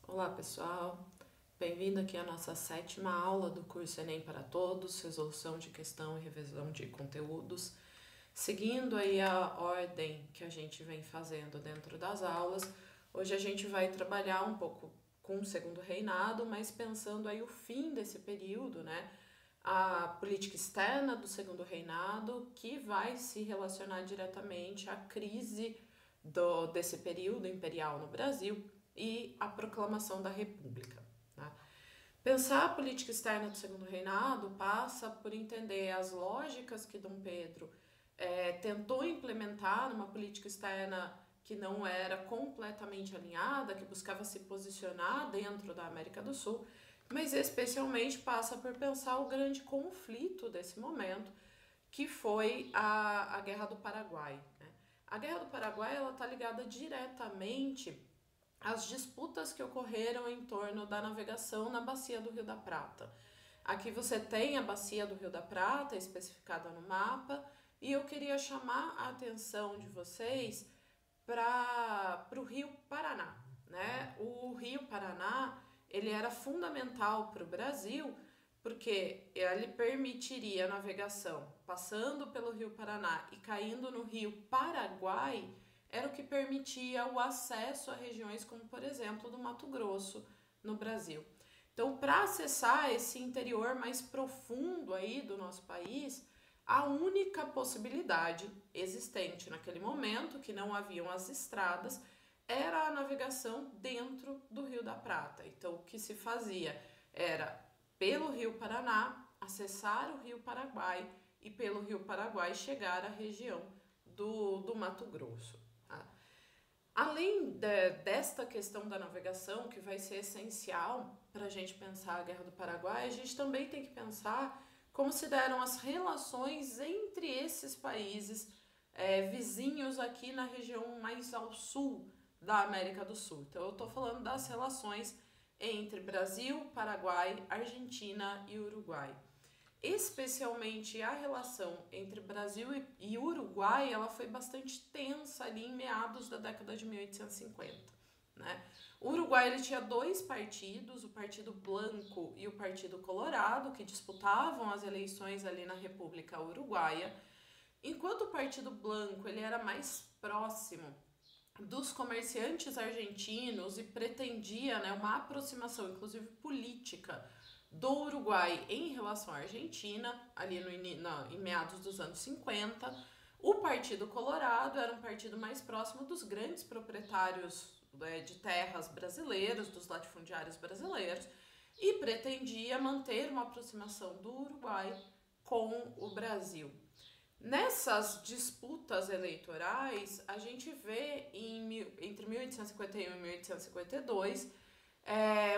Olá pessoal, bem-vindo aqui à nossa 7ª aula do curso Enem para Todos, resolução de questão e revisão de conteúdos. Seguindo aí a ordem que a gente vem fazendo dentro das aulas, hoje a gente vai trabalhar um pouco com o segundo reinado, mas pensando aí o fim desse período, né? A política externa do segundo reinado, que vai se relacionar diretamente à crise desse período imperial no Brasil e a proclamação da República. Tá? Pensar a política externa do segundo reinado passa por entender as lógicas que Dom Pedro tentou implementar numa política externa que não era completamente alinhada, que buscava se posicionar dentro da América do Sul, mas especialmente passa por pensar o grande conflito desse momento, que foi a Guerra do Paraguai. Né? A Guerra do Paraguai está ligada diretamente às disputas que ocorreram em torno da navegação na bacia do Rio da Prata. Aqui você tem a bacia do Rio da Prata especificada no mapa, e eu queria chamar a atenção de vocês para o Rio Paraná. Né? O Rio Paraná ele era fundamental para o Brasil, porque ele permitiria a navegação passando pelo Rio Paraná e caindo no Rio Paraguai, era o que permitia o acesso a regiões como, por exemplo, do Mato Grosso, no Brasil. Então, para acessar esse interior mais profundo aí do nosso país, a única possibilidade existente naquele momento, que não haviam as estradas, era a navegação dentro do Rio da Prata. Então, o que se fazia era, pelo Rio Paraná, acessar o Rio Paraguai e pelo Rio Paraguai chegar à região do Mato Grosso. Tá? Além desta questão da navegação, que vai ser essencial para a gente pensar a Guerra do Paraguai, a gente também tem que pensar como se deram as relações entre esses países vizinhos aqui na região mais ao sul da América do Sul. Então eu estou falando das relações entre Brasil, Paraguai, Argentina e Uruguai. Especialmente a relação entre Brasil e Uruguai, ela foi bastante tensa ali em meados da década de 1850. Né? O Uruguai ele tinha dois partidos, o Partido Blanco e o Partido Colorado, que disputavam as eleições ali na República Uruguaia. Enquanto o Partido Blanco ele era mais próximo dos comerciantes argentinos e pretendia, né, uma aproximação, inclusive política, do Uruguai em relação à Argentina, ali em meados dos anos 50, o Partido Colorado era um partido mais próximo dos grandes proprietários de terras brasileiros, dos latifundiários brasileiros, e pretendia manter uma aproximação do Uruguai com o Brasil. Nessas disputas eleitorais, a gente vê entre 1851 e 1852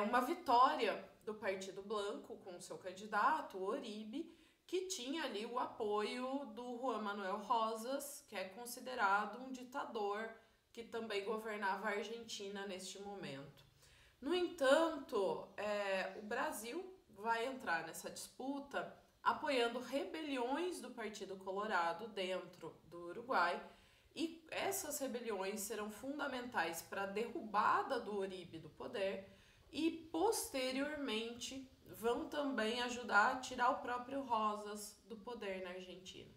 uma vitória do Partido Blanco com seu candidato, o Uribe, que tinha ali o apoio do Juan Manuel Rosas, que é considerado um ditador que também governava a Argentina neste momento. No entanto, o Brasil vai entrar nessa disputa apoiando rebeliões do Partido Colorado dentro do Uruguai, e essas rebeliões serão fundamentais para a derrubada do Uribe do poder e, posteriormente, vão também ajudar a tirar o próprio Rosas do poder na Argentina.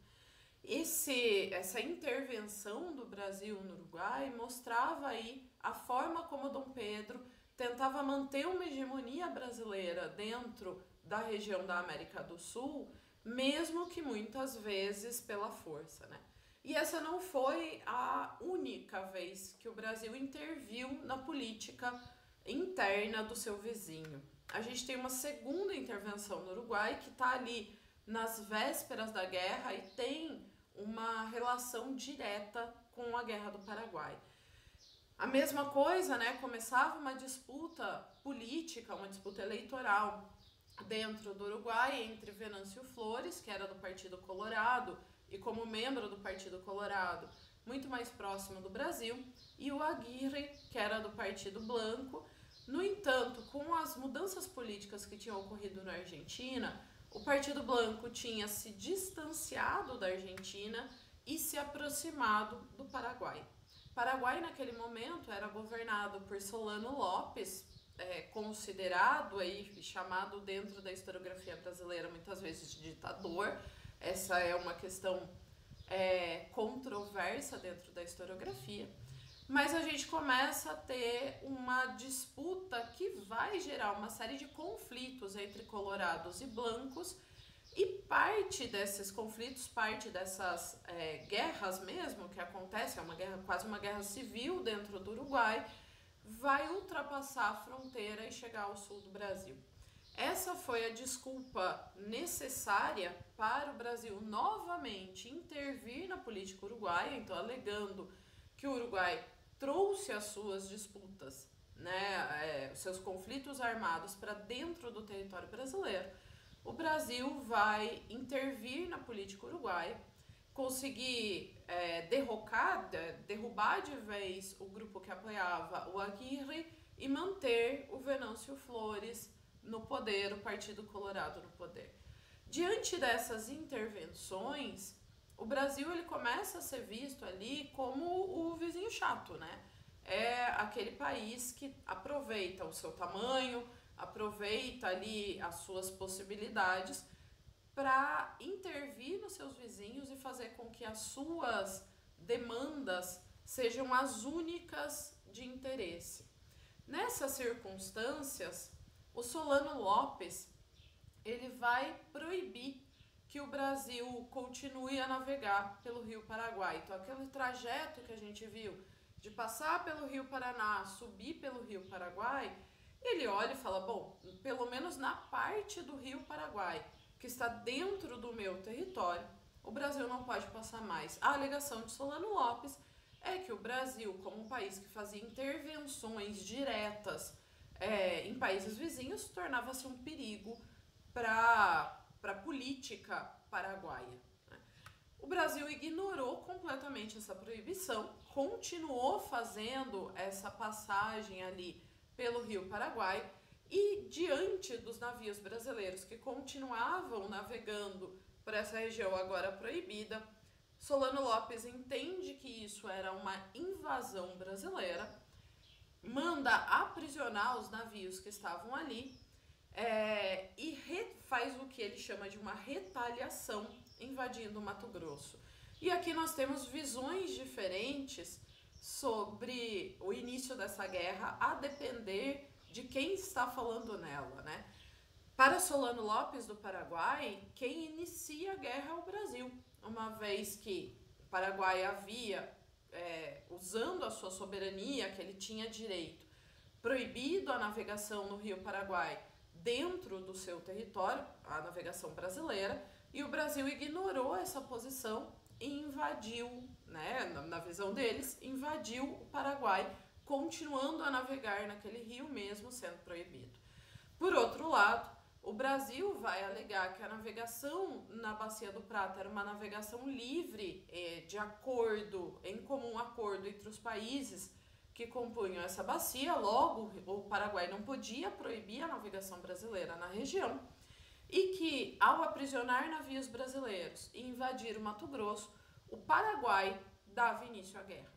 Essa intervenção do Brasil no Uruguai mostrava aí a forma como Dom Pedro tentava manter uma hegemonia brasileira dentro da região da América do Sul, mesmo que muitas vezes pela força, né? E essa não foi a única vez que o Brasil interviu na política interna do seu vizinho. A gente tem uma segunda intervenção no Uruguai que está ali nas vésperas da guerra e tem uma relação direta com a Guerra do Paraguai. A mesma coisa, né? Começava uma disputa política, uma disputa eleitoral dentro do Uruguai entre Venâncio Flores, que era do Partido Colorado e como membro do Partido Colorado muito mais próximo do Brasil, e o Aguirre, que era do Partido Blanco. No entanto, com as mudanças políticas que tinham ocorrido na Argentina, o Partido Blanco tinha se distanciado da Argentina e se aproximado do Paraguai. O Paraguai, naquele momento, era governado por Solano Lopes, considerado aí, chamado dentro da historiografia brasileira muitas vezes de ditador. Essa é uma questão controversa dentro da historiografia. Mas a gente começa a ter uma disputa que vai gerar uma série de conflitos entre colorados e blancos, e parte desses conflitos, parte dessas guerras mesmo que acontece, é uma guerra, quase uma guerra civil dentro do Uruguai, vai ultrapassar a fronteira e chegar ao sul do Brasil. Essa foi a desculpa necessária para o Brasil novamente intervir na política uruguaia, então alegando que o Uruguai trouxe as suas disputas, né, os seus conflitos armados para dentro do território brasileiro. O Brasil vai intervir na política uruguaia, conseguir derrubar de vez o grupo que apoiava o Aguirre e manter o Venâncio Flores no poder, o Partido Colorado no poder. Diante dessas intervenções, o Brasil ele começa a ser visto ali como o vizinho chato, né? É aquele país que aproveita o seu tamanho, aproveita ali as suas possibilidades para intervir nos seus vizinhos e fazer com que as suas demandas sejam as únicas de interesse. Nessas circunstâncias, o Solano Lopes ele vai proibir que o Brasil continue a navegar pelo Rio Paraguai. Então, aquele trajeto que a gente viu de passar pelo Rio Paraná, subir pelo Rio Paraguai, ele olha e fala, bom, pelo menos na parte do Rio Paraguai, que está dentro do meu território, o Brasil não pode passar mais. A alegação de Solano Lopes é que o Brasil, como um país que fazia intervenções diretas em países vizinhos, tornava-se um perigo para a política paraguaia. O Brasil ignorou completamente essa proibição, continuou fazendo essa passagem ali pelo Rio Paraguai e, diante dos navios brasileiros que continuavam navegando por essa região agora proibida, Solano Lopes entende que isso era uma invasão brasileira, manda aprisionar os navios que estavam ali e faz o que ele chama de uma retaliação, invadindo o Mato Grosso. E aqui nós temos visões diferentes sobre o início dessa guerra, a depender de quem está falando nela, né? Para Solano Lopes do Paraguai, quem inicia a guerra é o Brasil, uma vez que o Paraguai havia, usando a sua soberania, que ele tinha direito, proibido a navegação no Rio Paraguai dentro do seu território, a navegação brasileira, e o Brasil ignorou essa posição e invadiu, né, na visão deles, invadiu o Paraguai, continuando a navegar naquele rio mesmo sendo proibido. Por outro lado, o Brasil vai alegar que a navegação na Bacia do Prata era uma navegação livre, de acordo, em comum acordo entre os países que compunham essa bacia, logo o Paraguai não podia proibir a navegação brasileira na região, e que, ao aprisionar navios brasileiros e invadir o Mato Grosso, o Paraguai dava início à guerra.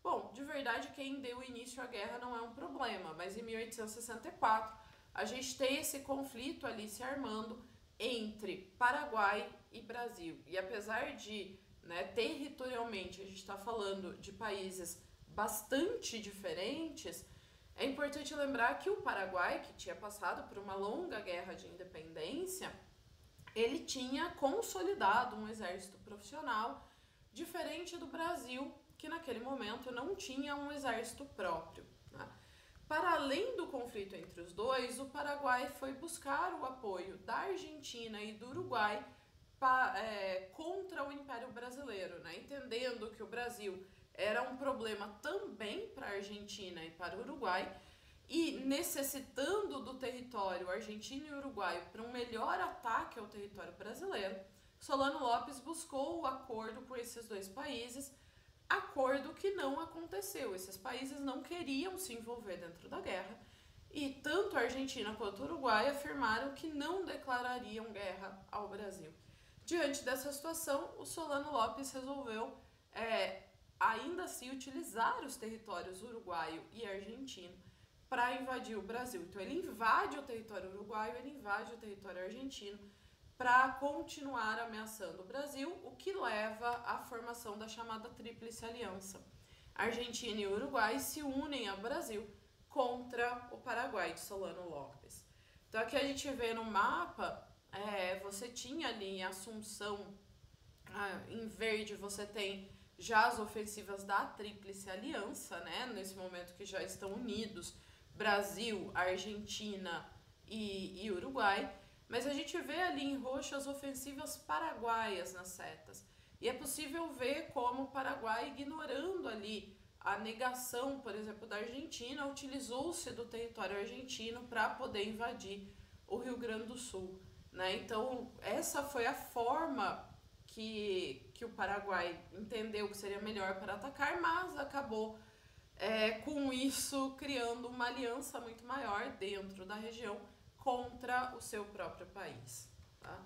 Bom, de verdade, quem deu início à guerra não é um problema, mas em 1864 a gente tem esse conflito ali se armando entre Paraguai e Brasil. E apesar de, né, territorialmente, a gente está falando de países bastante diferentes, é importante lembrar que o Paraguai, que tinha passado por uma longa guerra de independência, ele tinha consolidado um exército profissional, diferente do Brasil, que naquele momento não tinha um exército próprio, né? Para além do conflito entre os dois, o Paraguai foi buscar o apoio da Argentina e do Uruguai contra o Império Brasileiro, né? Entendendo que o Brasil era um problema também para a Argentina e para o Uruguai, e necessitando do território argentino e uruguaio para um melhor ataque ao território brasileiro, Solano Lopes buscou o acordo com esses dois países, acordo que não aconteceu. Esses países não queriam se envolver dentro da guerra, e tanto a Argentina quanto o Uruguai afirmaram que não declarariam guerra ao Brasil. Diante dessa situação, o Solano Lopes resolveu ainda assim utilizar os territórios uruguaio e argentino para invadir o Brasil. Então ele invade o território uruguaio, ele invade o território argentino para continuar ameaçando o Brasil, o que leva à formação da chamada Tríplice Aliança. Argentina e Uruguai se unem ao Brasil contra o Paraguai de Solano Lopes. Então aqui a gente vê no mapa, você tinha ali em Assunção, em verde você tem já as ofensivas da Tríplice Aliança, né? Nesse momento que já estão unidos Brasil, Argentina e Uruguai, mas a gente vê ali em roxo as ofensivas paraguaias nas setas. E é possível ver como o Paraguai, ignorando ali a negação, por exemplo, da Argentina, utilizou-se do território argentino para poder invadir o Rio Grande do Sul, né? Então, essa foi a forma que o Paraguai entendeu que seria melhor para atacar, mas acabou com isso criando uma aliança muito maior dentro da região contra o seu próprio país, tá?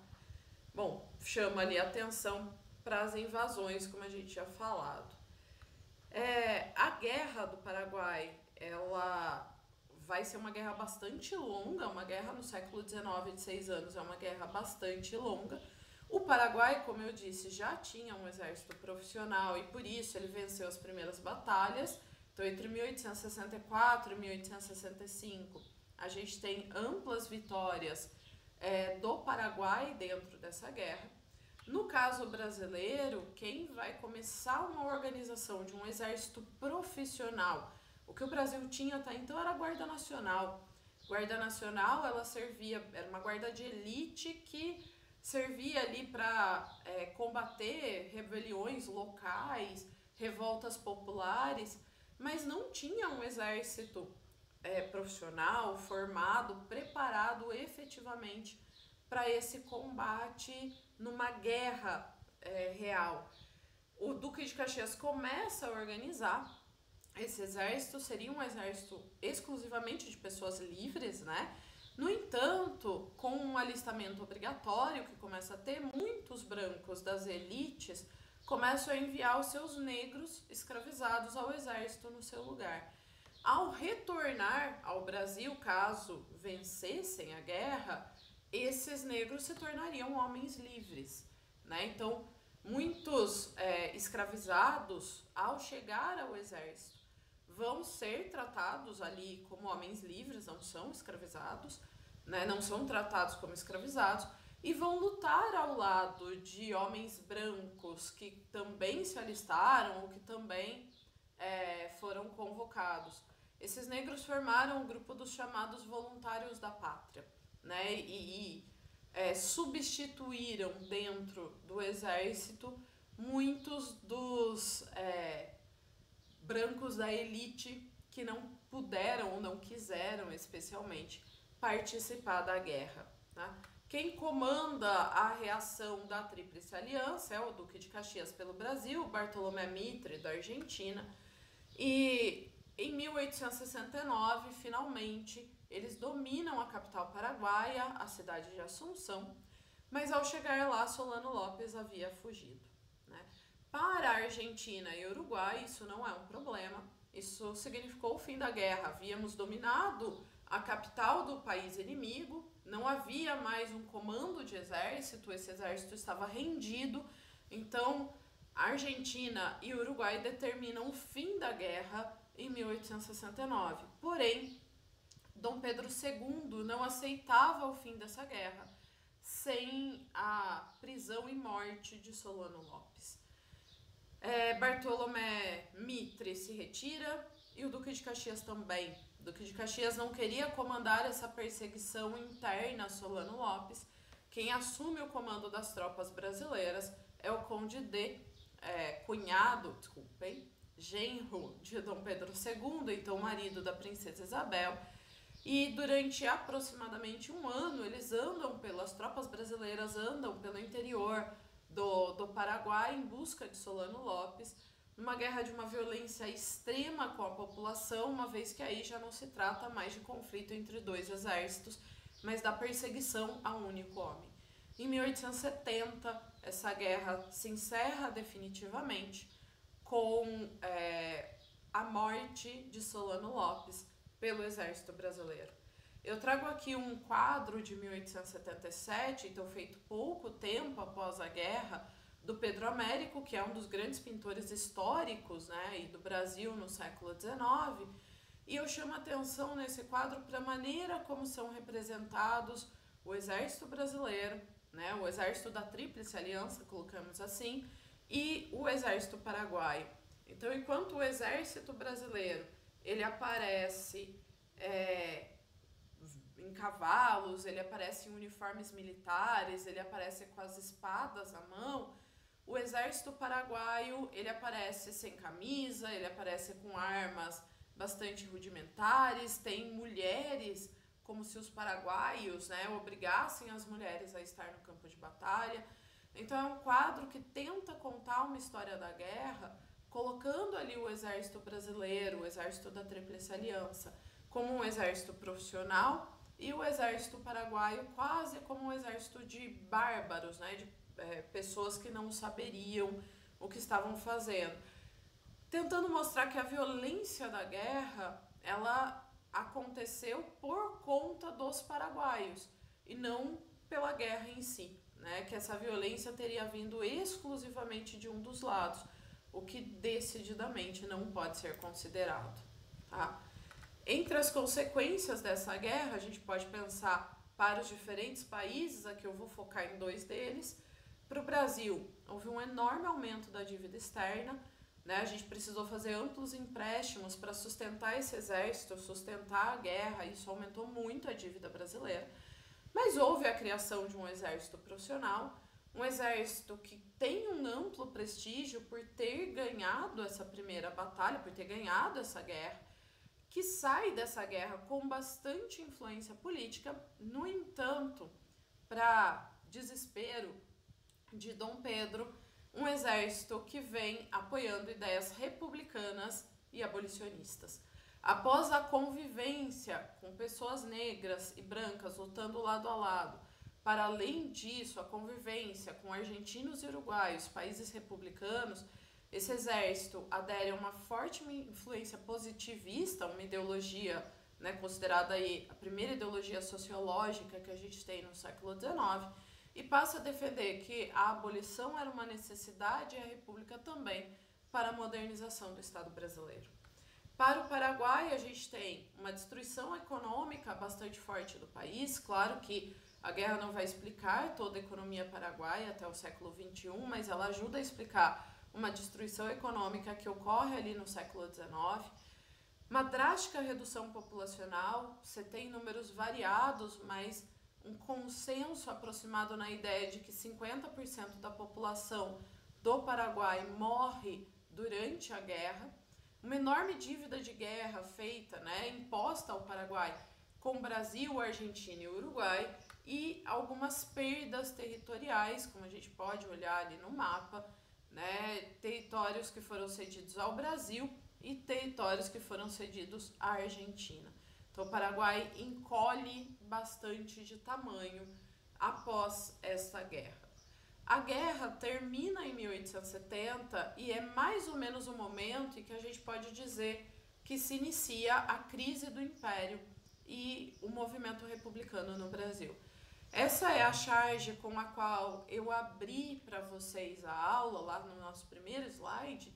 Bom, chama ali a atenção para as invasões, como a gente tinha falado. A guerra do Paraguai, ela vai ser uma guerra bastante longa, uma guerra no século XIX de 6 anos, é uma guerra bastante longa. O Paraguai, como eu disse, já tinha um exército profissional e por isso ele venceu as primeiras batalhas. Então, entre 1864 e 1865, a gente tem amplas vitórias do Paraguai dentro dessa guerra. No caso brasileiro, quem vai começar uma organização de um exército profissional, o que o Brasil tinha até então era a Guarda Nacional. Guarda Nacional, ela era uma guarda de elite que servia ali para combater rebeliões locais, revoltas populares, mas não tinha um exército profissional, formado, preparado efetivamente para esse combate numa guerra real. O Duque de Caxias começa a organizar esse exército, seria um exército exclusivamente de pessoas livres, né? No entanto, com um alistamento obrigatório que começa a ter, muitos brancos das elites começam a enviar os seus negros escravizados ao exército no seu lugar. Ao retornar ao Brasil, caso vencessem a guerra, esses negros se tornariam homens livres, né? Então, muitos escravizados, ao chegar ao exército, vão ser tratados ali como homens livres, não são escravizados, né? Não são tratados como escravizados, e vão lutar ao lado de homens brancos que também se alistaram ou que também foram convocados. Esses negros formaram o grupo dos chamados voluntários da pátria, né? E substituíram dentro do exército muitos dos brancos da elite que não puderam ou não quiseram especialmente participar da guerra, tá? Quem comanda a reação da Tríplice Aliança é o Duque de Caxias pelo Brasil, Bartolomé Mitre da Argentina, e em 1869, finalmente, eles dominam a capital paraguaia, a cidade de Assunção, mas ao chegar lá, Solano Lopes havia fugido, né? Para a Argentina e Uruguai, isso não é um problema, isso significou o fim da guerra. Havíamos dominado a capital do país inimigo, não havia mais um comando de exército, esse exército estava rendido, então a Argentina e Uruguai determinam o fim da guerra em 1869. Porém, Dom Pedro II não aceitava o fim dessa guerra sem a prisão e morte de Solano Lopes. Bartolomé Mitre se retira e o Duque de Caxias também. O Duque de Caxias não queria comandar essa perseguição interna a Solano Lopes. Quem assume o comando das tropas brasileiras é o Conde D, genro de Dom Pedro II, então marido da princesa Isabel. E durante aproximadamente um ano, as tropas brasileiras andam pelo interior do Paraguai em busca de Solano Lopes, numa guerra de uma violência extrema com a população, uma vez que aí já não se trata mais de conflito entre dois exércitos, mas da perseguição a um único homem. Em 1870, essa guerra se encerra definitivamente com a morte de Solano Lopes pelo Exército Brasileiro. Eu trago aqui um quadro de 1877, então feito pouco tempo após a guerra, do Pedro Américo, que é um dos grandes pintores históricos, né, e do Brasil no século XIX, e eu chamo a atenção nesse quadro para a maneira como são representados o Exército Brasileiro, né, o Exército da Tríplice Aliança, colocamos assim, e o Exército Paraguaio. Então, enquanto o Exército Brasileiro ele aparece em cavalos, ele aparece em uniformes militares, ele aparece com as espadas à mão, o Exército Paraguaio ele aparece sem camisa, ele aparece com armas bastante rudimentares, tem mulheres, como se os paraguaios, né, obrigassem as mulheres a estar no campo de batalha. Então é um quadro que tenta contar uma história da guerra, colocando ali o exército brasileiro, o exército da Tríplice Aliança, como um exército profissional e o exército paraguaio quase como um exército de bárbaros, né, de pessoas que não saberiam o que estavam fazendo. Tentando mostrar que a violência da guerra, ela aconteceu por conta dos paraguaios e não pela guerra em si, né? Que essa violência teria vindo exclusivamente de um dos lados, o que decididamente não pode ser considerado, tá? Entre as consequências dessa guerra, a gente pode pensar para os diferentes países, aqui eu vou focar em 2 deles. Para o Brasil, houve um enorme aumento da dívida externa, né? A gente precisou fazer amplos empréstimos para sustentar esse exército, sustentar a guerra, isso aumentou muito a dívida brasileira. Mas houve a criação de um exército profissional, um exército que tem um amplo prestígio por ter ganhado essa primeira batalha, por ter ganhado essa guerra, que sai dessa guerra com bastante influência política. No entanto, para desespero de Dom Pedro, um exército que vem apoiando ideias republicanas e abolicionistas. Após a convivência com pessoas negras e brancas lutando lado a lado, para além disso, a convivência com argentinos e uruguaios, países republicanos, esse exército adere a uma forte influência positivista, uma ideologia, né, considerada aí a primeira ideologia sociológica que a gente tem no século XIX, e passa a defender que a abolição era uma necessidade e a república também para a modernização do Estado brasileiro. Para o Paraguai, a gente tem uma destruição econômica bastante forte do país. Claro que a guerra não vai explicar toda a economia paraguaia até o século XXI, mas ela ajuda a explicar uma destruição econômica que ocorre ali no século XIX. Uma drástica redução populacional, você tem números variados, mas um consenso aproximado na ideia de que 50% da população do Paraguai morre durante a guerra, uma enorme dívida de guerra feita, né, imposta ao Paraguai com Brasil, Argentina e Uruguai, e algumas perdas territoriais, como a gente pode olhar ali no mapa, né, territórios que foram cedidos ao Brasil e territórios que foram cedidos à Argentina. Então o Paraguai encolhe bastante de tamanho após essa guerra. A guerra termina em 1870 e é mais ou menos o momento em que a gente pode dizer que se inicia a crise do Império e o movimento republicano no Brasil. Essa é a charge com a qual eu abri para vocês a aula lá no nosso primeiro slide,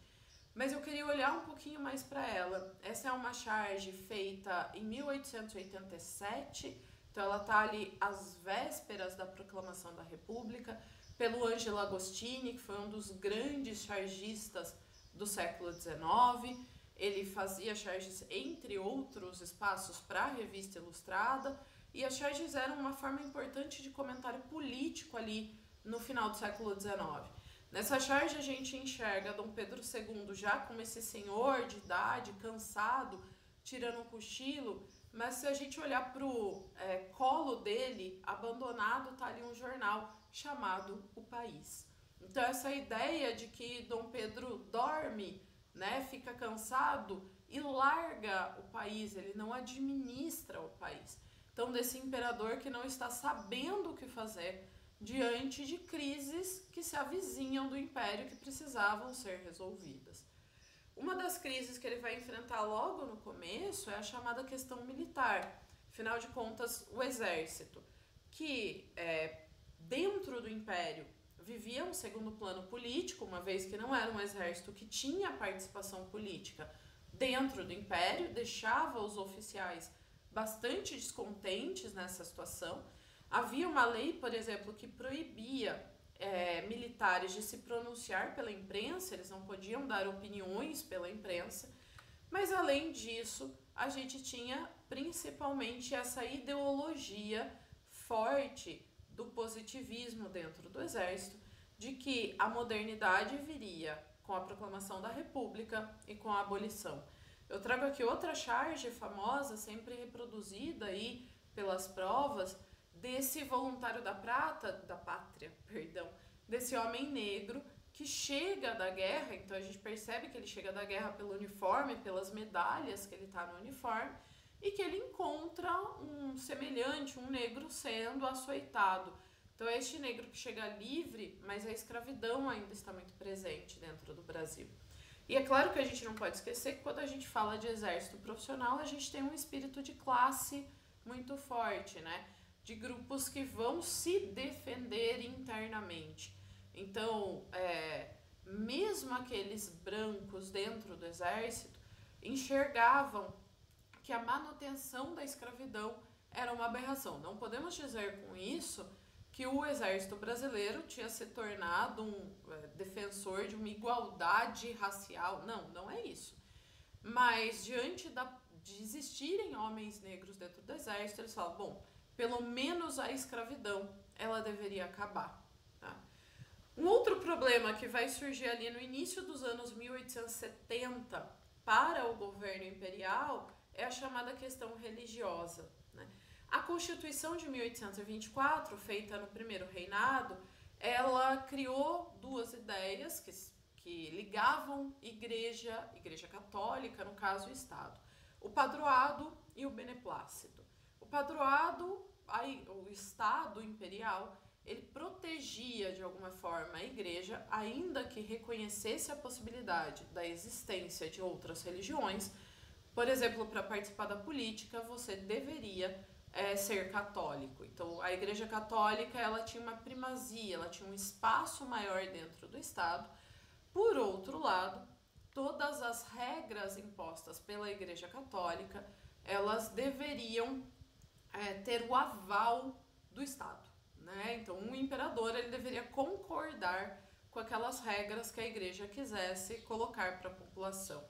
mas eu queria olhar um pouquinho mais para ela. Essa é uma charge feita em 1887, então ela está ali às vésperas da proclamação da República, pelo Ângelo Agostini, que foi um dos grandes chargistas do século XIX. Ele fazia charges, entre outros espaços, para a Revista Ilustrada, e as charges eram uma forma importante de comentário político ali no final do século XIX. Nessa charge a gente enxerga Dom Pedro II já como esse senhor de idade, cansado, tirando um cochilo, mas se a gente olhar para o colo dele, abandonado, está ali um jornal chamado O País. Então essa ideia de que Dom Pedro dorme, né, fica cansado e larga o país, ele não administra o país. Então desse imperador que não está sabendo o que fazer diante de crises que se avizinham do império que precisavam ser resolvidas. Uma das crises que ele vai enfrentar logo no começo é a chamada questão militar. Afinal de contas, o exército, que dentro do Império vivia um segundo plano político, uma vez que não era um exército que tinha participação política dentro do Império, deixava os oficiais bastante descontentes nessa situação. Havia uma lei, por exemplo, que proibia militares de se pronunciar pela imprensa, eles não podiam dar opiniões pela imprensa, mas além disso, a gente tinha principalmente essa ideologia forte do positivismo dentro do exército, de que a modernidade viria com a proclamação da República e com a abolição. Eu trago aqui outra charge famosa, sempre reproduzida aí pelas provas, desse voluntário da pátria, desse homem negro que chega da guerra. Então a gente percebe que ele chega da guerra pelo uniforme, pelas medalhas que ele está no uniforme, e que ele encontra um semelhante, um negro sendo açoitado. Então é este negro que chega livre, mas a escravidão ainda está muito presente dentro do Brasil. E é claro que a gente não pode esquecer que quando a gente fala de exército profissional, a gente tem um espírito de classe muito forte, né? De grupos que vão se defender internamente. Então, mesmo aqueles brancos dentro do exército enxergavam que a manutenção da escravidão era uma aberração. Não podemos dizer com isso que o exército brasileiro tinha se tornado um defensor de uma igualdade racial. Não, não é isso. Mas diante de existirem homens negros dentro do exército, eles falam, bom, pelo menos a escravidão ela deveria acabar. Tá? Um outro problema que vai surgir ali no início dos anos 1870 para o governo imperial é a chamada questão religiosa. Né? A Constituição de 1824, feita no primeiro reinado, ela criou duas ideias que ligavam igreja católica, no caso o Estado, o padroado e o beneplácito. O padroado, o Estado imperial, ele protegia de alguma forma a igreja, ainda que reconhecesse a possibilidade da existência de outras religiões. Por exemplo, para participar da política, você deveria ser católico. Então, a Igreja Católica ela tinha uma primazia, ela tinha um espaço maior dentro do Estado. Por outro lado, todas as regras impostas pela Igreja Católica, elas deveriam ter o aval do Estado. Né? Então, um imperador ele deveria concordar com aquelas regras que a Igreja quisesse colocar para a população.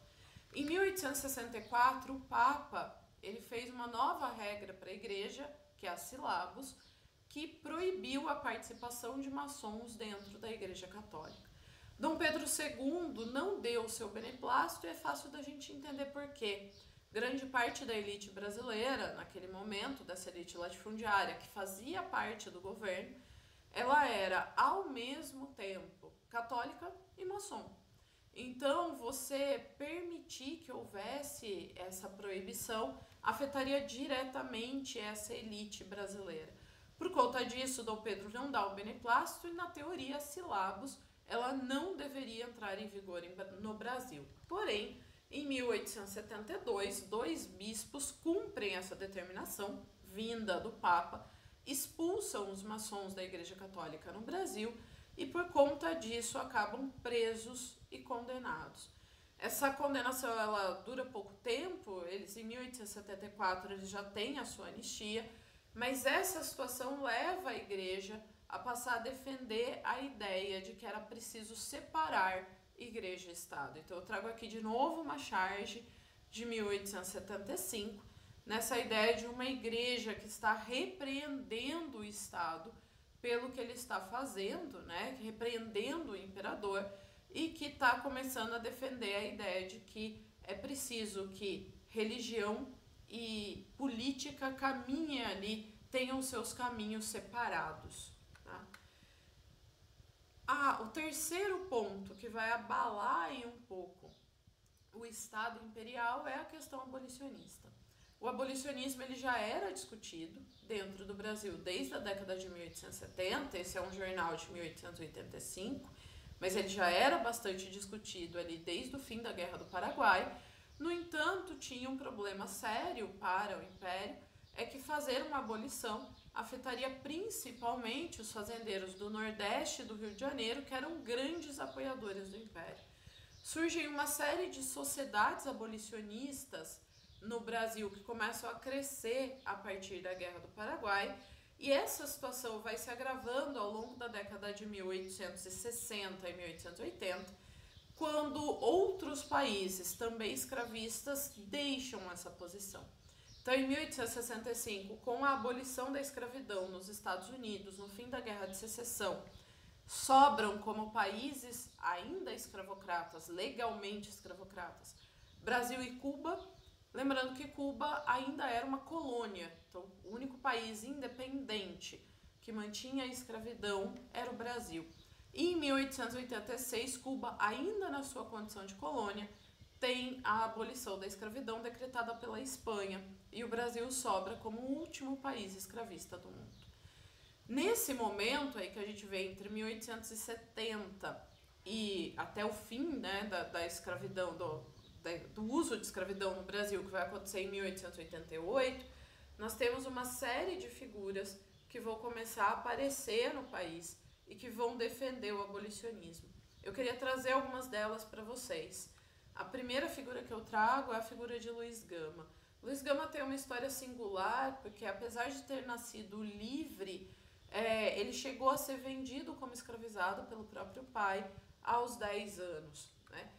Em 1864, o Papa ele fez uma nova regra para a Igreja, que é a Syllabus, que proibiu a participação de maçons dentro da Igreja Católica. Dom Pedro II não deu o seu beneplácito e é fácil da gente entender por quê. Grande parte da elite brasileira, naquele momento, dessa elite latifundiária, que fazia parte do governo, ela era, ao mesmo tempo, católica e maçom. Então, você permitir que houvesse essa proibição afetaria diretamente essa elite brasileira. Por conta disso, Dom Pedro não dá o beneplácito e, na teoria, a Syllabus ela não deveria entrar em vigor no Brasil. Porém, em 1872, 2 bispos cumprem essa determinação, vinda do Papa, expulsam os maçons da Igreja Católica no Brasil e, por conta disso, acabam presos e condenados. Essa condenação ela dura pouco tempo, eles em 1874 eles já têm a sua anistia, mas essa situação leva a Igreja a passar a defender a ideia de que era preciso separar Igreja e Estado. Então eu trago aqui de novo uma charge de 1875, nessa ideia de uma igreja que está repreendendo o Estado pelo que ele está fazendo, né? Repreendendo o imperador, e que está começando a defender a ideia de que é preciso que religião e política caminhem ali, tenham seus caminhos separados. Tá? O terceiro ponto que vai abalar aí um pouco o Estado imperial é a questão abolicionista. O abolicionismo ele já era discutido dentro do Brasil desde a década de 1870, esse é um jornal de 1885, mas ele já era bastante discutido ali desde o fim da Guerra do Paraguai. No entanto, tinha um problema sério para o Império, é que fazer uma abolição afetaria principalmente os fazendeiros do Nordeste do Rio de Janeiro, que eram grandes apoiadores do Império. Surgem uma série de sociedades abolicionistas no Brasil que começam a crescer a partir da Guerra do Paraguai, e essa situação vai se agravando ao longo da década de 1860 e 1880, quando outros países também escravistas deixam essa posição. Então, em 1865, com a abolição da escravidão nos Estados Unidos, no fim da Guerra de Secessão, sobram como países ainda escravocratas, legalmente escravocratas, Brasil e Cuba. Lembrando que Cuba ainda era uma colônia, então o único país independente que mantinha a escravidão era o Brasil. E em 1886, Cuba, ainda na sua condição de colônia, tem a abolição da escravidão decretada pela Espanha, e o Brasil sobra como o último país escravista do mundo. Nesse momento aí que a gente vê entre 1870 e até o fim, né, da escravidão, do uso de escravidão no Brasil, que vai acontecer em 1888, nós temos uma série de figuras que vão começar a aparecer no país e que vão defender o abolicionismo. Eu queria trazer algumas delas para vocês. A primeira figura que eu trago é a figura de Luiz Gama. Luiz Gama tem uma história singular, porque apesar de ter nascido livre, ele chegou a ser vendido como escravizado pelo próprio pai aos 10 anos, né?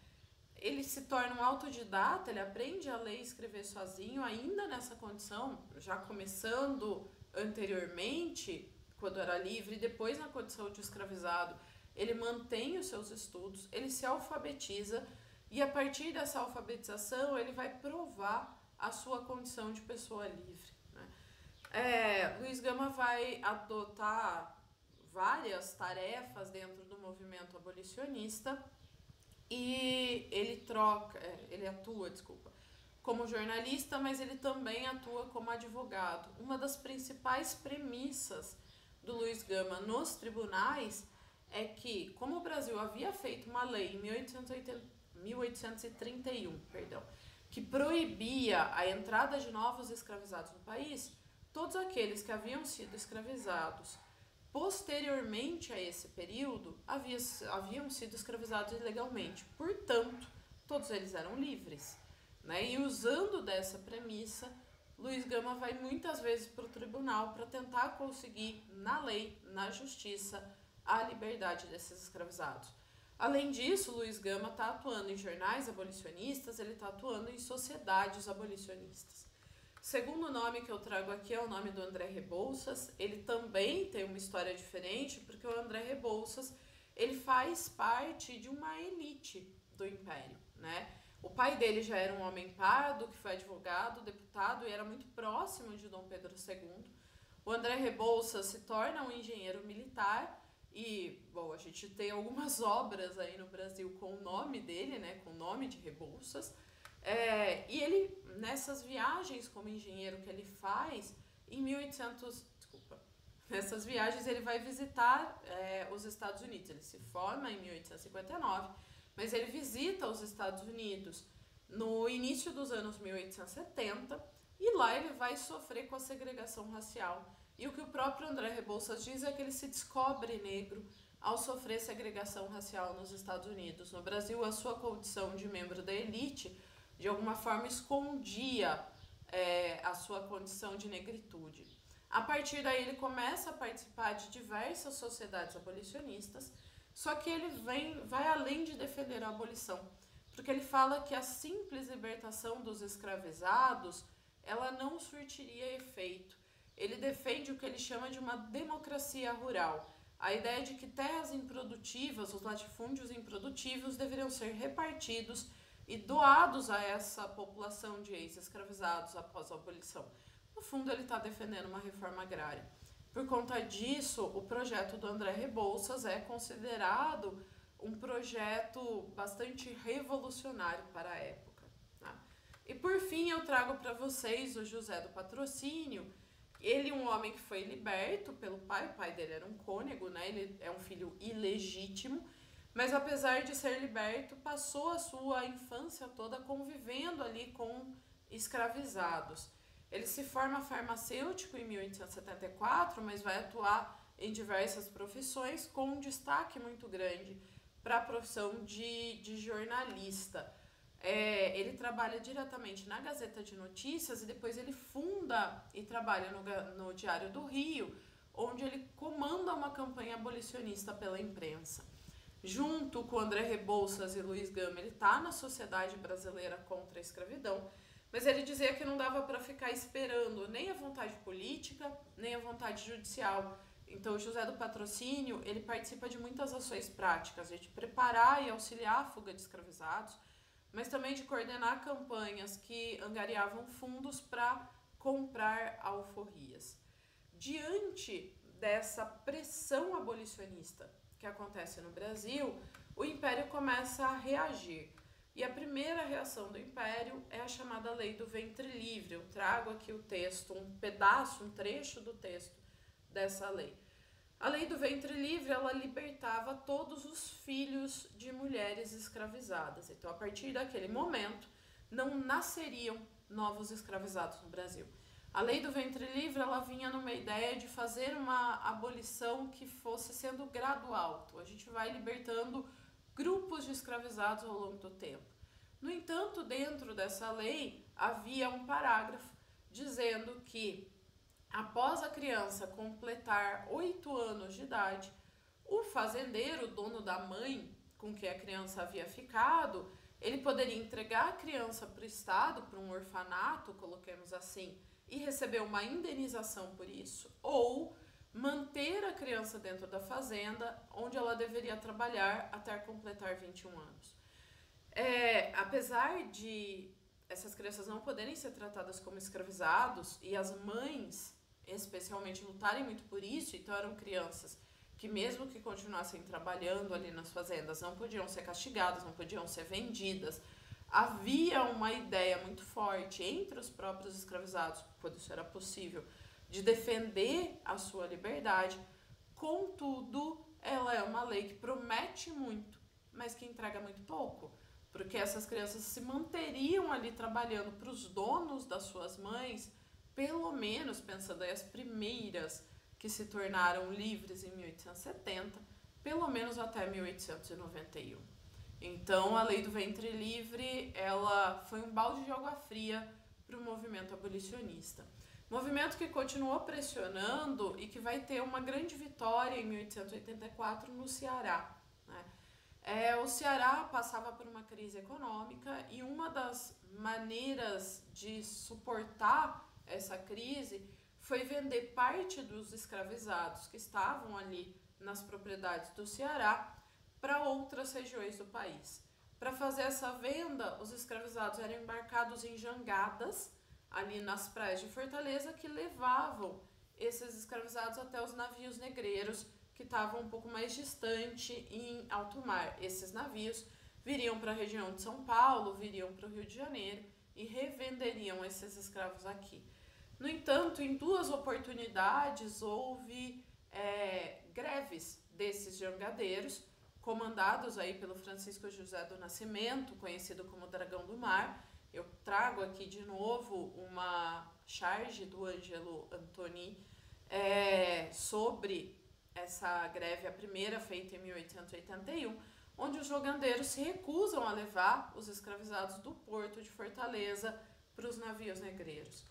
Ele se torna um autodidata, ele aprende a ler e escrever sozinho, ainda nessa condição, já começando anteriormente, quando era livre, e depois na condição de escravizado, ele mantém os seus estudos, ele se alfabetiza, e a partir dessa alfabetização ele vai provar a sua condição de pessoa livre, né? Luiz Gama vai adotar várias tarefas dentro do movimento abolicionista, e ele atua como jornalista, mas ele também atua como advogado. Uma das principais premissas do Luiz Gama nos tribunais é que, como o Brasil havia feito uma lei em 1831, que proibia a entrada de novos escravizados no país, todos aqueles que haviam sido escravizados posteriormente a esse período haviam sido escravizados ilegalmente. Portanto, todos eles eram livres, né? E usando dessa premissa, Luiz Gama vai muitas vezes para o tribunal para tentar conseguir, na lei, na justiça, a liberdade desses escravizados. Além disso, Luiz Gama está atuando em jornais abolicionistas, ele está atuando em sociedades abolicionistas. O segundo nome que eu trago aqui é o nome do André Rebouças. Ele também tem uma história diferente, porque o André Rebouças, ele faz parte de uma elite do Império, né? O pai dele já era um homem pardo, que foi advogado, deputado e era muito próximo de Dom Pedro II. O André Rebouças se torna um engenheiro militar e, bom, a gente tem algumas obras aí no Brasil com o nome dele, né? Com o nome de Rebouças. E ele, nessas viagens como engenheiro que ele faz, nessas viagens ele vai visitar os Estados Unidos. Ele se forma em 1859, mas ele visita os Estados Unidos no início dos anos 1870 e lá ele vai sofrer com a segregação racial. E o que o próprio André Rebouças diz é que ele se descobre negro ao sofrer segregação racial nos Estados Unidos. No Brasil, a sua condição de membro da elite de alguma forma escondia a sua condição de negritude. A partir daí ele começa a participar de diversas sociedades abolicionistas, só que ele vai além de defender a abolição, porque ele fala que a simples libertação dos escravizados, ela não surtiria efeito. Ele defende o que ele chama de uma democracia rural, a ideia de que terras improdutivas, os latifúndios improdutivos, deveriam ser repartidos e doados a essa população de ex-escravizados após a abolição. No fundo, ele está defendendo uma reforma agrária. Por conta disso, o projeto do André Rebouças é considerado um projeto bastante revolucionário para a época, tá? E por fim, eu trago para vocês o José do Patrocínio. Ele é um homem que foi liberto pelo pai, o pai dele era um cônego, né? Ele é um filho ilegítimo, Mas apesar de ser liberto, passou a sua infância toda convivendo ali com escravizados. Ele se forma farmacêutico em 1874, mas vai atuar em diversas profissões, com um destaque muito grande para a profissão de jornalista. Ele trabalha diretamente na Gazeta de Notícias e depois ele funda e trabalha no Diário do Rio, onde ele comanda uma campanha abolicionista pela imprensa. Junto com André Rebouças e Luiz Gama, ele está na Sociedade Brasileira contra a Escravidão, mas ele dizia que não dava para ficar esperando nem a vontade política, nem a vontade judicial. Então, o José do Patrocínio, ele participa de muitas ações práticas, de preparar e auxiliar a fuga de escravizados, mas também de coordenar campanhas que angariavam fundos para comprar alforrias. Diante dessa pressão abolicionista que acontece no Brasil, o Império começa a reagir. E a primeira reação do Império é a chamada Lei do Ventre Livre. Eu trago aqui o texto, um pedaço, um trecho do texto dessa lei. A Lei do Ventre Livre, ela libertava todos os filhos de mulheres escravizadas. Então, a partir daquele momento, não nasceriam novos escravizados no Brasil. A Lei do Ventre Livre, ela vinha numa ideia de fazer uma abolição que fosse sendo gradual. Então, a gente vai libertando grupos de escravizados ao longo do tempo. No entanto, dentro dessa lei, havia um parágrafo dizendo que, após a criança completar 8 anos de idade, o fazendeiro, dono da mãe com que a criança havia ficado, ele poderia entregar a criança para o Estado, para um orfanato, coloquemos assim, e receber uma indenização por isso, ou manter a criança dentro da fazenda, onde ela deveria trabalhar até completar 21 anos. Apesar de essas crianças não poderem ser tratadas como escravizados, e as mães, especialmente, lutarem muito por isso, então eram crianças que, mesmo que continuassem trabalhando ali nas fazendas, não podiam ser castigadas, não podiam ser vendidas. Havia uma ideia muito forte entre os próprios escravizados, quando isso era possível, de defender a sua liberdade. Contudo, ela é uma lei que promete muito, mas que entrega muito pouco, porque essas crianças se manteriam ali trabalhando para os donos das suas mães, pelo menos, pensando aí as primeiras que se tornaram livres em 1870, pelo menos até 1891. Então, a Lei do Ventre Livre, ela foi um balde de água fria para o movimento abolicionista. Movimento que continuou pressionando e que vai ter uma grande vitória em 1884 no Ceará, né? O Ceará passava por uma crise econômica e uma das maneiras de suportar essa crise foi vender parte dos escravizados que estavam ali nas propriedades do Ceará para outras regiões do país. Para fazer essa venda, os escravizados eram embarcados em jangadas ali nas praias de Fortaleza, que levavam esses escravizados até os navios negreiros que estavam um pouco mais distante em alto mar. Esses navios viriam para a região de São Paulo, viriam para o Rio de Janeiro e revenderiam esses escravos aqui. No entanto, em 2 oportunidades houve greves desses jangadeiros, comandados aí pelo Francisco José do Nascimento, conhecido como Dragão do Mar. Eu trago aqui de novo uma charge do Ângelo Antoni sobre essa greve, a primeira feita em 1881, onde os jogandeiros se recusam a levar os escravizados do porto de Fortaleza para os navios negreiros.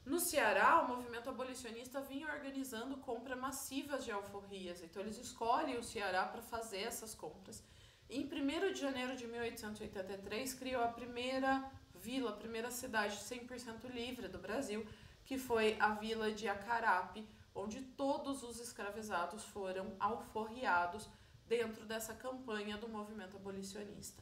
No Ceará, o movimento abolicionista vinha organizando compras massivas de alforrias, então eles escolhem o Ceará para fazer essas compras. E em 1º de janeiro de 1883, criou a primeira vila, a primeira cidade 100% livre do Brasil, que foi a vila de Acarape, onde todos os escravizados foram alforriados dentro dessa campanha do movimento abolicionista.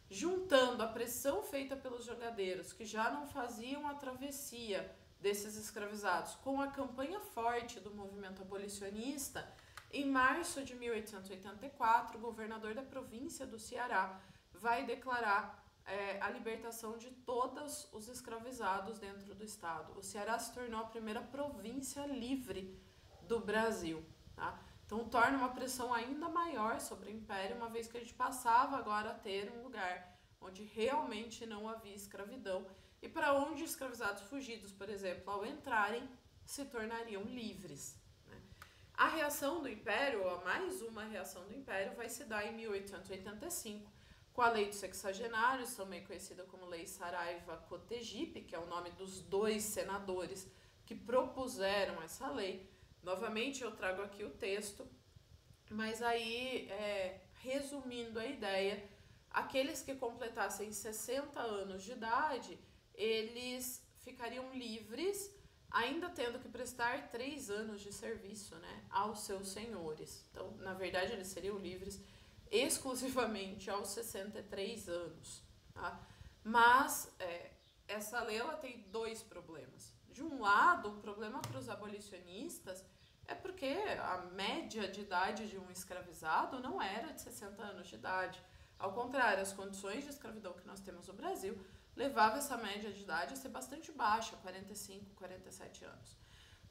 Juntando a pressão feita pelos jangadeiros, que já não faziam a travessia desses escravizados, com a campanha forte do movimento abolicionista, em março de 1884, o governador da província do Ceará vai declarar a libertação de todos os escravizados dentro do estado. O Ceará se tornou a primeira província livre do Brasil, tá? Então torna uma pressão ainda maior sobre o Império, uma vez que a gente passava agora a ter um lugar onde realmente não havia escravidão e para onde escravizados fugidos, por exemplo, ao entrarem, se tornariam livres. Né? A reação do Império, ou mais uma reação do Império, vai se dar em 1885, com a Lei dos Sexagenários, também conhecida como Lei Saraiva-Cotegipe, que é o nome dos 2 senadores que propuseram essa lei. Novamente eu trago aqui o texto, mas aí, resumindo a ideia, aqueles que completassem 60 anos de idade, eles ficariam livres, ainda tendo que prestar 3 anos de serviço, né, aos seus senhores. Então, na verdade, eles seriam livres exclusivamente aos 63 anos. Tá? Mas essa lei ela tem 2 problemas. De um lado, o problema para os abolicionistas é porque a média de idade de um escravizado não era de 60 anos de idade. Ao contrário, as condições de escravidão que nós temos no Brasil levavam essa média de idade a ser bastante baixa, 45, 47 anos.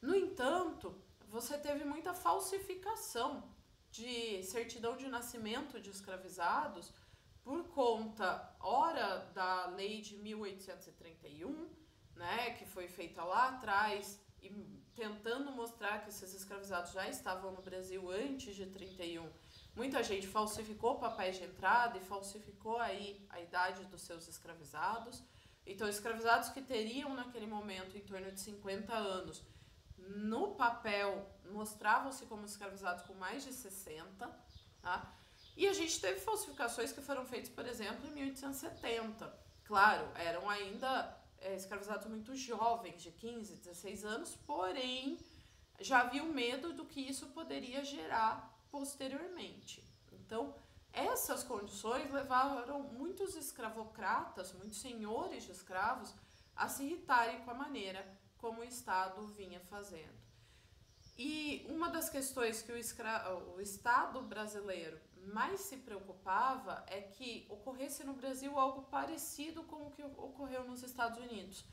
No entanto, você teve muita falsificação de certidão de nascimento de escravizados por conta, ora, da lei de 1831, né, que foi feita lá atrás, e tentando mostrar que esses escravizados já estavam no Brasil antes de 31. Muita gente falsificou papéis de entrada e falsificou aí a idade dos seus escravizados. Então, escravizados que teriam naquele momento em torno de 50 anos, no papel mostravam-se como escravizados com mais de 60, tá? E a gente teve falsificações que foram feitas, por exemplo, em 1870. Claro, eram ainda escravizados muito jovens, de 15, 16 anos, porém já havia o medo do que isso poderia gerar posteriormente. Então, essas condições levaram muitos escravocratas, muitos senhores de escravos, a se irritarem com a maneira como o Estado vinha fazendo. E uma das questões que o Estado brasileiro mais se preocupava é que ocorresse no Brasil algo parecido com o que ocorreu nos Estados Unidos,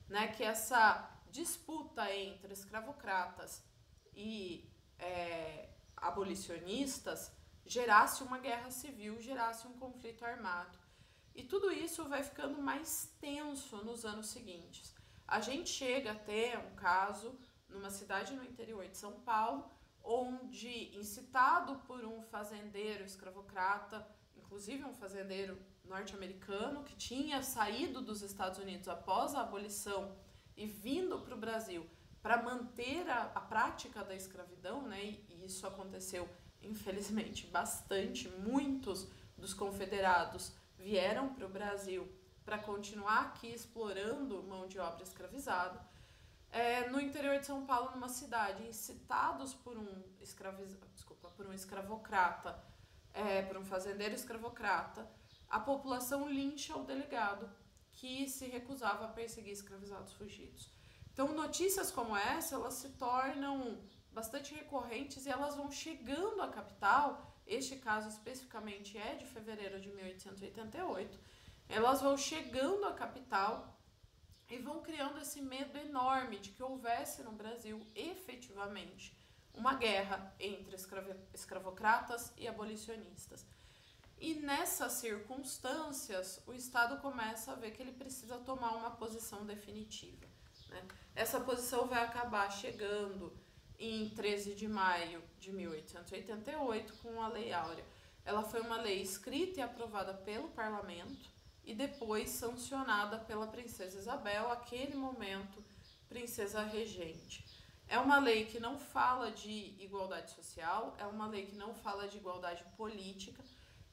né? Que essa disputa entre escravocratas e abolicionistas gerasse uma guerra civil, gerasse um conflito armado. E tudo isso vai ficando mais tenso nos anos seguintes. A gente chega a ter um caso numa cidade no interior de São Paulo, onde, incitado por um fazendeiro escravocrata, inclusive um fazendeiro norte-americano que tinha saído dos Estados Unidos após a abolição e vindo para o Brasil para manter a prática da escravidão, né? E isso aconteceu, infelizmente, bastante. Muitos dos confederados vieram para o Brasil para continuar aqui explorando mão de obra escravizada. No interior de São Paulo, numa cidade, incitados por um escravocrata, por um fazendeiro escravocrata, a população lincha o delegado que se recusava a perseguir escravizados fugidos. Então, notícias como essa, elas se tornam bastante recorrentes e elas vão chegando à capital. Este caso especificamente é de fevereiro de 1888. Elas vão chegando à capital e vão criando esse medo enorme de que houvesse no Brasil, efetivamente, uma guerra entre escravocratas e abolicionistas. E nessas circunstâncias, o Estado começa a ver que ele precisa tomar uma posição definitiva. Né? Essa posição vai acabar chegando em 13 de maio de 1888 com a Lei Áurea. Ela foi uma lei escrita e aprovada pelo Parlamento e depois sancionada pela Princesa Isabel, aquele momento, princesa regente. É uma lei que não fala de igualdade social, é uma lei que não fala de igualdade política,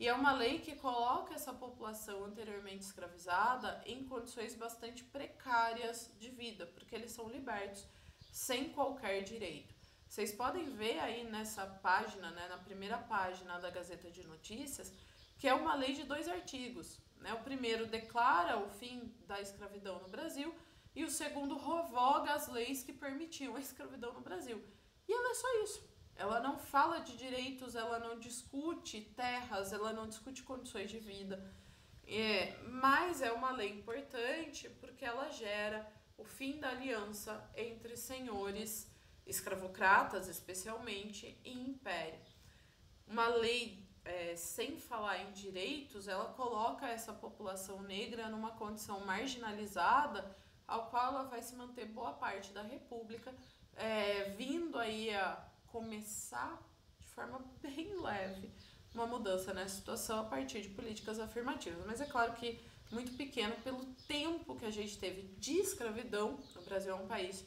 e é uma lei que coloca essa população anteriormente escravizada em condições bastante precárias de vida, porque eles são libertos sem qualquer direito. Vocês podem ver aí nessa página, né, na primeira página da Gazeta de Notícias, que é uma lei de 2 artigos. Né? O primeiro declara o fim da escravidão no Brasil e o segundo revoga as leis que permitiam a escravidão no Brasil. E ela é só isso. Ela não fala de direitos, ela não discute terras, ela não discute condições de vida. Mas é uma lei importante porque ela gera o fim da aliança entre senhores escravocratas especialmente, e império. Uma lei sem falar em direitos, ela coloca essa população negra numa condição marginalizada, ao qual ela vai se manter boa parte da República, vindo aí a começar de forma bem leve uma mudança nessa situação a partir de políticas afirmativas. Mas é claro que muito pequeno pelo tempo que a gente teve de escravidão. O Brasil é um país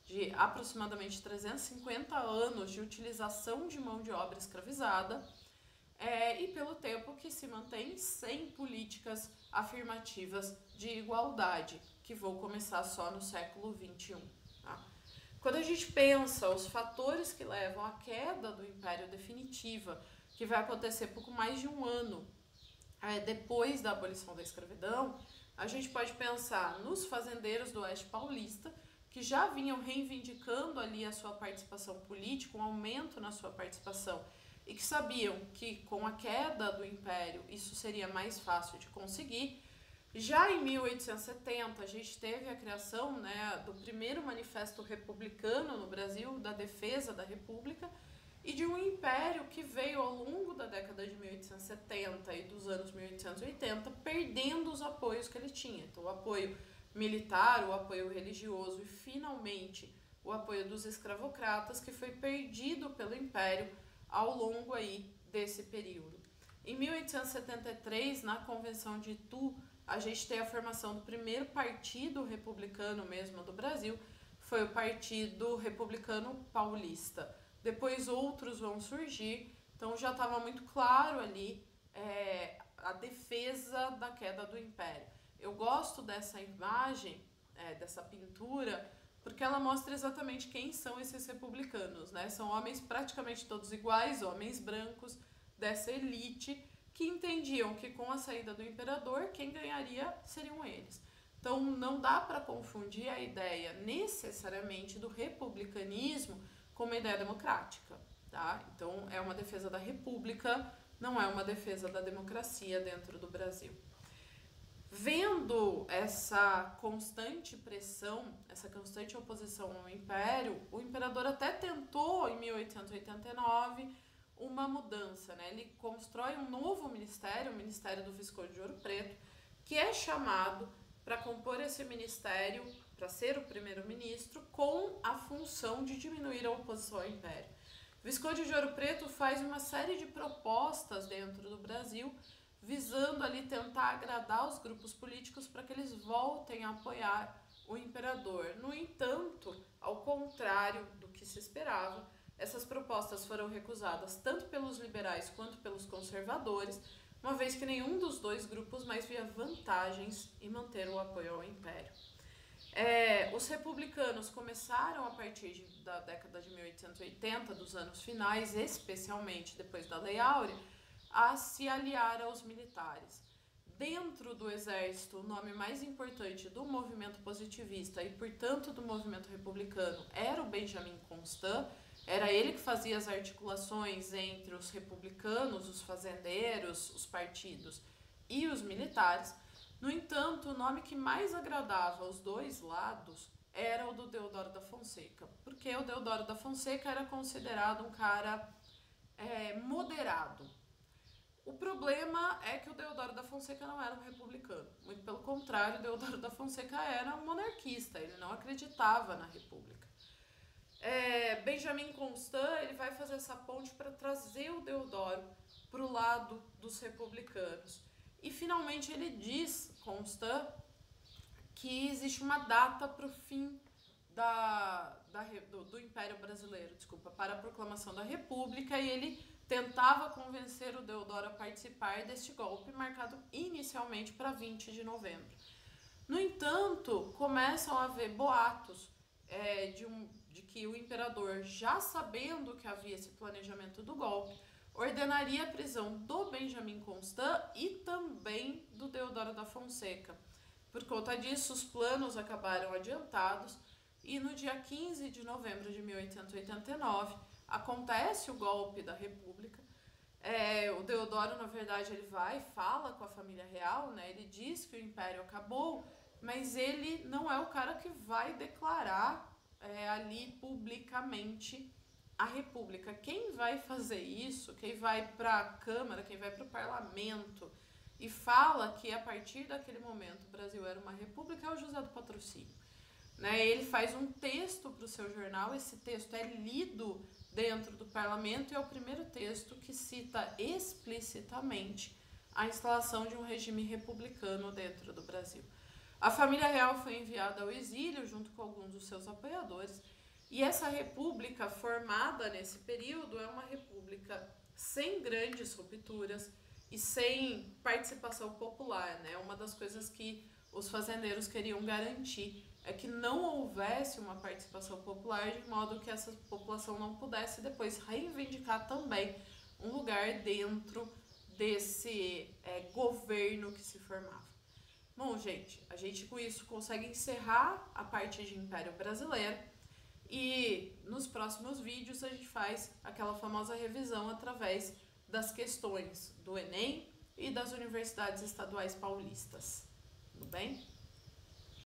de aproximadamente 350 anos de utilização de mão de obra escravizada, e pelo tempo que se mantém sem políticas afirmativas de igualdade, que vão começar só no século XXI. Tá? Quando a gente pensa os fatores que levam à queda do Império definitiva, que vai acontecer pouco mais de um ano depois da abolição da escravidão, a gente pode pensar nos fazendeiros do Oeste Paulista, que já vinham reivindicando ali a sua participação política, um aumento na sua participação, e que sabiam que com a queda do Império isso seria mais fácil de conseguir. Já em 1870 a gente teve a criação do primeiro manifesto republicano no Brasil, da defesa da República, e de um império que veio ao longo da década de 1870 e dos anos 1880 perdendo os apoios que ele tinha. Então o apoio militar, o apoio religioso e finalmente o apoio dos escravocratas, que foi perdido pelo Império ao longo aí desse período. Em 1873, na Convenção de Itu, a gente tem a formação do primeiro partido republicano mesmo do Brasil, foi o Partido Republicano Paulista. Depois outros vão surgir, então já estava muito claro ali a defesa da queda do Império. Eu gosto dessa imagem, dessa pintura, porque ela mostra exatamente quem são esses republicanos, né? São homens praticamente todos iguais, homens brancos dessa elite, que entendiam que com a saída do imperador, quem ganharia seriam eles. Então não dá para confundir a ideia necessariamente do republicanismo com uma ideia democrática, tá? Então é uma defesa da república, não é uma defesa da democracia dentro do Brasil. Vendo essa constante pressão, essa constante oposição ao Império, o imperador até tentou, em 1889, uma mudança, né? Ele constrói um novo ministério, o Ministério do Visconde de Ouro Preto, que é chamado para compor esse ministério, para ser o primeiro-ministro, com a função de diminuir a oposição ao Império. O Visconde de Ouro Preto faz uma série de propostas dentro do Brasil, visando ali tentar agradar os grupos políticos para que eles voltem a apoiar o imperador. No entanto, ao contrário do que se esperava, essas propostas foram recusadas tanto pelos liberais quanto pelos conservadores, uma vez que nenhum dos dois grupos mais via vantagens em manter o apoio ao império. Os republicanos começaram a partir da década de 1880, dos anos finais, especialmente depois da Lei Áurea, a se aliar aos militares. Dentro do exército, o nome mais importante do movimento positivista e, portanto, do movimento republicano era o Benjamin Constant. Era ele que fazia as articulações entre os republicanos, os fazendeiros, os partidos e os militares. No entanto, o nome que mais agradava aos dois lados era o do Deodoro da Fonseca, porque o Deodoro da Fonseca era considerado um cara moderado. O problema é que o Deodoro da Fonseca não era um republicano. Muito pelo contrário, o Deodoro da Fonseca era um monarquista, ele não acreditava na república. Benjamin Constant ele vai fazer essa ponte para trazer o Deodoro para o lado dos republicanos. E finalmente ele diz, Constant, que existe uma data para o fim do Império Brasileiro, para a proclamação da República, e ele tentava convencer o Deodoro a participar deste golpe, marcado inicialmente para 20 de novembro. No entanto, começam a haver boatos de que o imperador, já sabendo que havia esse planejamento do golpe, ordenaria a prisão do Benjamin Constant e também do Deodoro da Fonseca. Por conta disso, os planos acabaram adiantados e no dia 15 de novembro de 1889 acontece o golpe da República. O Deodoro, na verdade, ele fala com a família real, né? Ele diz que o Império acabou, mas ele não é o cara que vai declarar ali publicamente basicamente a República. Quem vai fazer isso, quem vai para a Câmara, quem vai para o Parlamento e fala que a partir daquele momento o Brasil era uma república é o José do Patrocínio. Né? Ele faz um texto para o seu jornal, esse texto é lido dentro do parlamento e é o primeiro texto que cita explicitamente a instalação de um regime republicano dentro do Brasil. A família real foi enviada ao exílio junto com alguns dos seus apoiadores e essa república formada nesse período é uma república sem grandes rupturas e sem participação popular, né? Uma das coisas que os fazendeiros queriam garantir é que não houvesse uma participação popular de modo que essa população não pudesse depois reivindicar também um lugar dentro desse governo que se formava. Bom, gente, a gente com isso consegue encerrar a parte de Império Brasileiro e nos próximos vídeos a gente faz aquela famosa revisão através das questões do Enem e das universidades estaduais paulistas. Tudo bem?